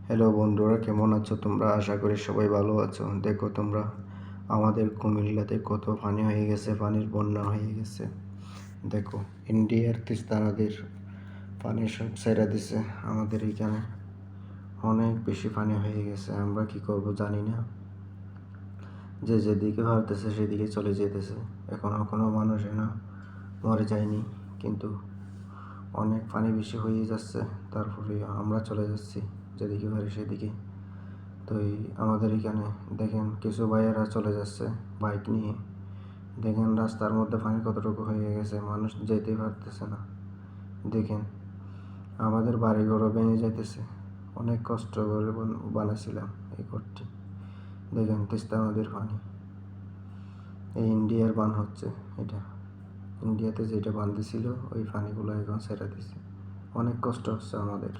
Hello বন্ধুরা, কেমন আছো তোমরা? আশা করি সবাই ভালো আছো। দেখো তোমরা, আমাদের কুমিল্লাতে কত পানি হয়ে গেছে, পানির বন্যা হয়ে গেছে। দেখো, ইন্ডিয়ার তিস্তা নদীর পানি সব ছেড়ে দিছে। আমাদের এখানে অনেক বেশি পানি হয়ে গেছে। আমরা কি করব জানি না। যে যেদিকে ভাবতেছে সেদিকে চলে যেতেছে। এখনো কোনো মানুষ না মরে যায়নি, কিন্তু অনেক পানি বেশি হয়ে যাচ্ছে। তারপরে আমরা চলে যাচ্ছি যেদিকে পারি সেদিকে। তো আমাদের এখানে দেখেন কিছু ভাইয়েরা চলে যাচ্ছে বাইক নিয়ে। দেখেন রাস্তার মধ্যে পানি কতটুকু হয়ে গেছে, মানুষ যেতে পারতেছে না। দেখেন আমাদের বাড়িঘরও ভেঙে যাইতেছে। অনেক কষ্ট করে বানাইছিলাম এই ঘরটি। দেখেন তিস্তা নদীর পানি, এই ইন্ডিয়ার বান হচ্ছে এটা। ইন্ডিয়াতে যেটা বান দিছিল ওই পানিগুলো এখন ছেড়ে দিছে। অনেক কষ্ট হচ্ছে আমাদের।